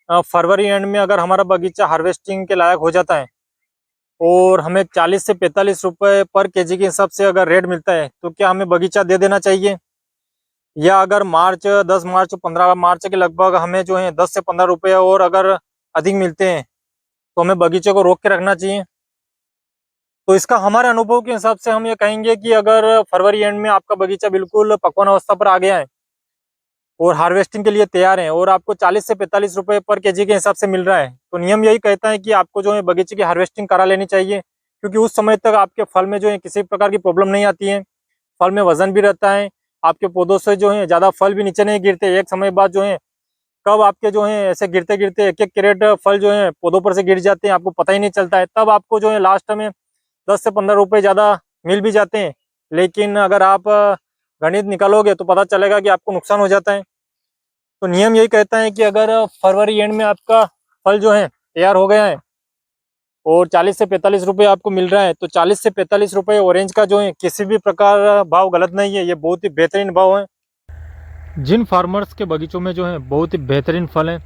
फरवरी and में अगर हमारा बगीचा हार्वेस्टिंग के लायक हो जाता है और हमें 40 से 45 रुपए पर केजी के हिसाब से अगर रेट मिलता है, तो क्या हमें बगीचा दे देना चाहिए? या अगर मार्च 10 मार्च 15 मार्च के लगभग हमें जो है 10 से 15 रुपए और अगर अधिक मिलते हैं, तो हमें बगीचे को रोक के रखना चाहिए? तो इसका हमारे अनुभव के हिसाब से हम ये कहेंगे कि अगर फरवरी एंड में आपका बगीचा बिल्कुल पकवान अवस्था पर आ गया है और हार्वेस्टिंग के लिए तैयार है और आपको 40 से 45 रुपए पर केजी के हिसाब से मिल रहा है, तो नियम यही कहता है कि आपको जो है बगीचे की हार्वेस्टिंग करा लेनी चाहिए, क्योंकि उस समय तक आपके फल में जो है किसी प्रकार की प्रॉब्लम नहीं आती है। फल में वजन भी रहता है, आपके पौधों से जो है ज़्यादा फल भी नीचे नहीं गिरते। एक समय बाद जो है कब आपके जो है ऐसे गिरते गिरते एक एक कैरेट फल जो है पौधों पर से गिर जाते हैं, आपको पता ही नहीं चलता है। तब आपको जो है लास्ट में 10 से 15 रुपए ज़्यादा मिल भी जाते हैं, लेकिन अगर आप गणित निकालोगे तो पता चलेगा कि आपको नुकसान हो जाता है। तो नियम यही कहता है कि अगर फरवरी एंड में आपका फल जो है तैयार हो गया है और 40 से 45 रुपए आपको मिल रहा है, तो 40 से 45 रुपए ऑरेंज का जो है किसी भी प्रकार भाव गलत नहीं है, ये बहुत ही बेहतरीन भाव है। जिन फार्मर्स के बगीचों में जो है बहुत ही बेहतरीन फल हैं,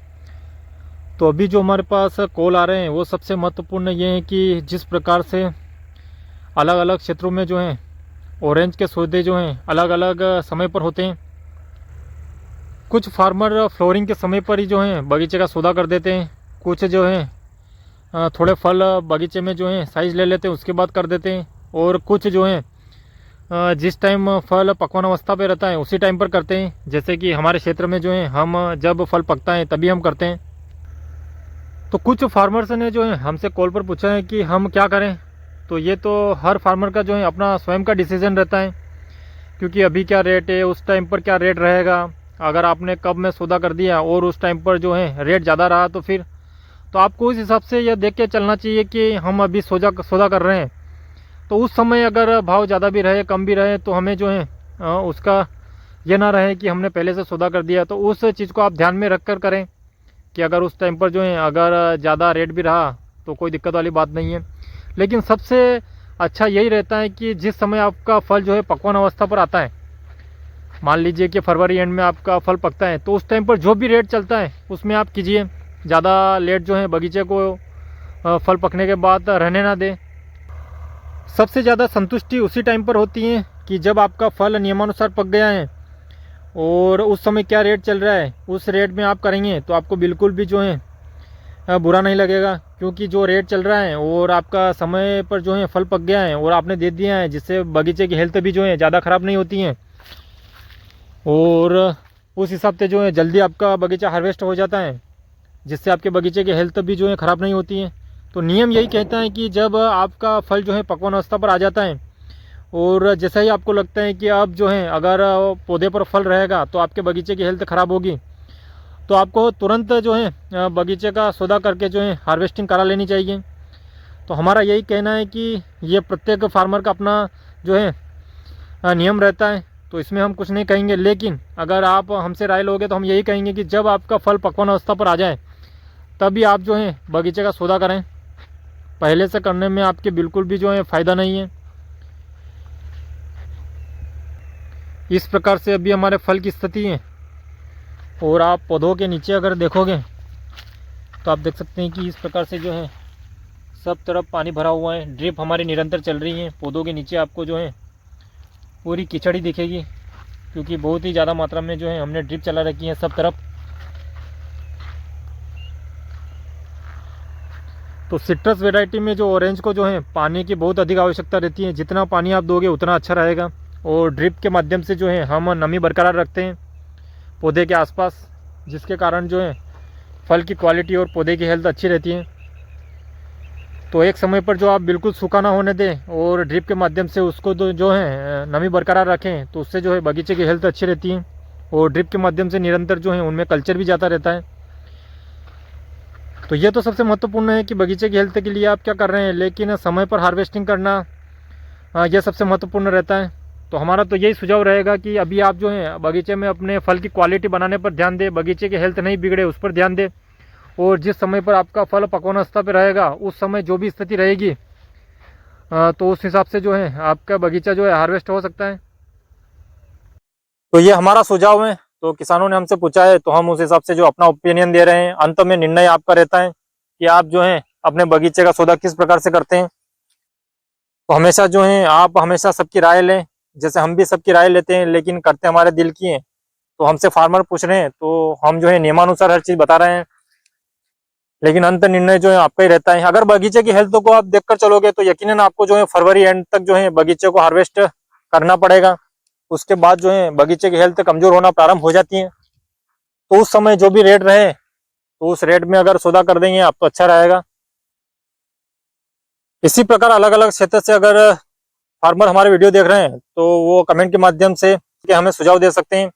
तो अभी जो हमारे पास कॉल आ रहे हैं वो सबसे महत्वपूर्ण ये है कि जिस प्रकार से अलग अलग क्षेत्रों में जो है ऑरेंज के सौदे जो हैं अलग अलग समय पर होते हैं। कुछ फार्मर फ्लोरिंग के समय पर ही जो है बगीचे का सौदा कर देते हैं, कुछ जो है थोड़े फल बगीचे में जो है साइज ले लेते हैं उसके बाद कर देते हैं, और कुछ जो है जिस टाइम फल पकवान अवस्था पे रहता है उसी टाइम पर करते हैं। जैसे कि हमारे क्षेत्र में जो है हम जब फल पकता है तभी हम करते हैं। तो कुछ फार्मर्स ने जो है हमसे कॉल पर पूछा है कि हम क्या करें। तो ये तो हर फार्मर का जो है अपना स्वयं का डिसीजन रहता है, क्योंकि अभी क्या रेट है उस टाइम पर क्या रेट रहेगा। अगर आपने कब में सौदा कर दिया और उस टाइम पर जो है रेट ज़्यादा रहा तो फिर तो आपको उस हिसाब से यह देख के चलना चाहिए कि हम अभी सौदा कर रहे हैं, तो उस समय अगर भाव ज़्यादा भी रहे कम भी रहे तो हमें जो है उसका ये ना रहे कि हमने पहले से सौदा कर दिया। तो उस चीज़ को आप ध्यान में रख कर करें कि अगर उस टाइम पर जो है अगर ज़्यादा रेट भी रहा तो कोई दिक्कत वाली बात नहीं है। लेकिन सबसे अच्छा यही रहता है कि जिस समय आपका फल जो है पकवान अवस्था पर आता है, मान लीजिए कि फरवरी एंड में आपका फल पकता है, तो उस टाइम पर जो भी रेट चलता है उसमें आप कीजिए। ज़्यादा लेट जो है बगीचे को फल पकने के बाद रहने ना दें। सबसे ज़्यादा संतुष्टि उसी टाइम पर होती है कि जब आपका फल नियमानुसार पक गया है और उस समय क्या रेट चल रहा है उस रेट में आप करेंगे तो आपको बिल्कुल भी जो है बुरा नहीं लगेगा, क्योंकि जो रेट चल रहा है और आपका समय पर जो है फल पक गया है और आपने दे दिया है, जिससे बगीचे की हेल्थ भी जो है ज़्यादा ख़राब नहीं होती है और उस हिसाब से जो है जल्दी आपका बगीचा हार्वेस्ट हो जाता है, जिससे आपके बगीचे की हेल्थ भी जो है ख़राब नहीं होती है। तो नियम यही कहता है कि जब आपका फल जो है पकवान अवस्था पर आ जाता है और जैसा ही आपको लगता है कि अब जो है अगर पौधे पर फल रहेगा तो आपके बगीचे की हेल्थ ख़राब होगी, तो आपको तुरंत जो है बगीचे का सौदा करके जो है हार्वेस्टिंग करा लेनी चाहिए। तो हमारा यही कहना है कि ये प्रत्येक फार्मर का अपना जो है नियम रहता है, तो इसमें हम कुछ नहीं कहेंगे। लेकिन अगर आप हमसे राय लोगे तो हम यही कहेंगे कि जब आपका फल पकवान अवस्था पर आ जाए तभी आप जो है बगीचे का सौदा करें। पहले से करने में आपके बिल्कुल भी जो है फ़ायदा नहीं है। इस प्रकार से अभी हमारे फल की स्थिति है। और आप पौधों के नीचे अगर देखोगे तो आप देख सकते हैं कि इस प्रकार से जो है सब तरफ पानी भरा हुआ है। ड्रिप हमारी निरंतर चल रही है। पौधों के नीचे आपको जो है पूरी कीचड़ी दिखेगी, क्योंकि बहुत ही ज़्यादा मात्रा में जो है हमने ड्रिप चला रखी है सब तरफ। तो सिट्रस वैरायटी में जो ऑरेंज को जो है पानी की बहुत अधिक आवश्यकता रहती है। जितना पानी आप दोगे उतना अच्छा रहेगा। और ड्रिप के माध्यम से जो है हम नमी बरकरार रखते हैं पौधे के आसपास, जिसके कारण जो है फल की क्वालिटी और पौधे की हेल्थ अच्छी रहती है। तो एक समय पर जो आप बिल्कुल सूखा ना होने दें और ड्रिप के माध्यम से उसको जो है नमी बरकरार रखें, तो उससे जो है बगीचे की हेल्थ अच्छी रहती है। और ड्रिप के माध्यम से निरंतर जो है उनमें कल्चर भी जाता रहता है। तो ये तो सबसे महत्वपूर्ण है कि बगीचे की हेल्थ के लिए आप क्या कर रहे हैं, लेकिन समय पर हार्वेस्टिंग करना यह सबसे महत्वपूर्ण रहता है। तो हमारा तो यही सुझाव रहेगा कि अभी आप जो है बगीचे में अपने फल की क्वालिटी बनाने पर ध्यान दें, बगीचे की हेल्थ नहीं बिगड़े उस पर ध्यान दें। और जिस समय पर आपका फल पकवान अवस्था पर रहेगा उस समय जो भी स्थिति रहेगी तो उस हिसाब से जो है आपका बगीचा जो है हार्वेस्ट हो सकता है। तो ये हमारा सुझाव है। तो किसानों ने हमसे पूछा है, तो हम उस हिसाब से जो अपना ओपिनियन दे रहे हैं। अंत में निर्णय आपका रहता है कि आप जो है अपने बगीचे का सौदा किस प्रकार से करते हैं। तो हमेशा जो है आप हमेशा सबकी राय लें, जैसे हम भी सबकी राय लेते हैं, लेकिन करते हमारे दिल की हैं। तो हमसे फार्मर पूछ रहे हैं तो हम जो है नियमानुसार हर चीज बता रहे हैं, लेकिन अंत निर्णय जो है आपका ही रहता है। अगर बगीचे की हेल्थ को आप देखकर चलोगे तो यकीनन आपको जो है फरवरी एंड तक जो है बगीचे को हार्वेस्ट करना पड़ेगा। उसके बाद जो है बगीचे की हेल्थ कमजोर होना प्रारंभ हो जाती है। तो उस समय जो भी रेट रहे तो उस रेट में अगर सौदा कर देंगे आप तो अच्छा रहेगा। इसी प्रकार अलग अलग क्षेत्र से अगर फार्मर हमारे वीडियो देख रहे हैं तो वो कमेंट के माध्यम से कि हमें सुझाव दे सकते हैं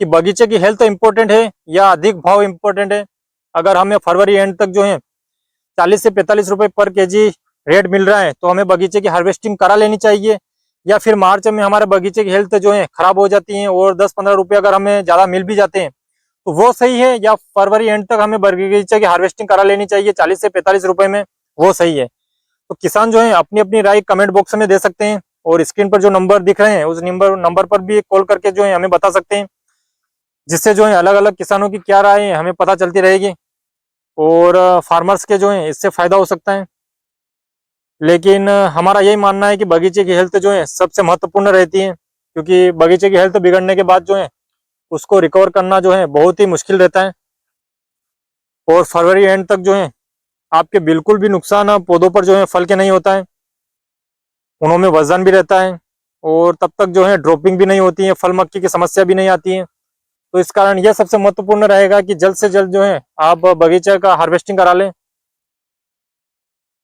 कि बगीचे की हेल्थ इम्पोर्टेंट है या अधिक भाव इम्पोर्टेंट है। अगर हमें फरवरी एंड तक जो है 40 से 45 रुपए पर केजी रेट मिल रहा है तो हमें बगीचे की हार्वेस्टिंग करा लेनी चाहिए, या फिर मार्च में हमारे बगीचे की हेल्थ जो है खराब हो जाती है और 10-15 रुपए अगर हमें ज्यादा मिल भी जाते हैं तो वो सही है, या फरवरी एंड तक हमें बगीचे की हार्वेस्टिंग करा लेनी चाहिए 40 से 45 रुपए में, वो सही है। तो किसान जो है अपनी अपनी राय कमेंट बॉक्स में दे सकते हैं, और स्क्रीन पर जो नंबर दिख रहे हैं उस नंबर पर भी कॉल करके जो है हमें बता सकते हैं, जिससे जो है अलग अलग किसानों की क्या राय है हमें पता चलती रहेगी और फार्मर्स के जो है इससे फायदा हो सकता है। लेकिन हमारा यही मानना है कि बगीचे की हेल्थ जो है सबसे महत्वपूर्ण रहती है, क्योंकि बगीचे की हेल्थ बिगड़ने के बाद जो है उसको रिकवर करना जो है बहुत ही मुश्किल रहता है। और फरवरी एंड तक जो है आपके बिल्कुल भी नुकसान पौधों पर जो है फल के नहीं होता है, उनमें वजन भी रहता है और तब तक जो है ड्रॉपिंग भी नहीं होती है, फल मक्खी की समस्या भी नहीं आती है। तो इस कारण यह सबसे महत्वपूर्ण रहेगा कि जल्द से जल्द जो है आप बगीचे का हार्वेस्टिंग करा लें।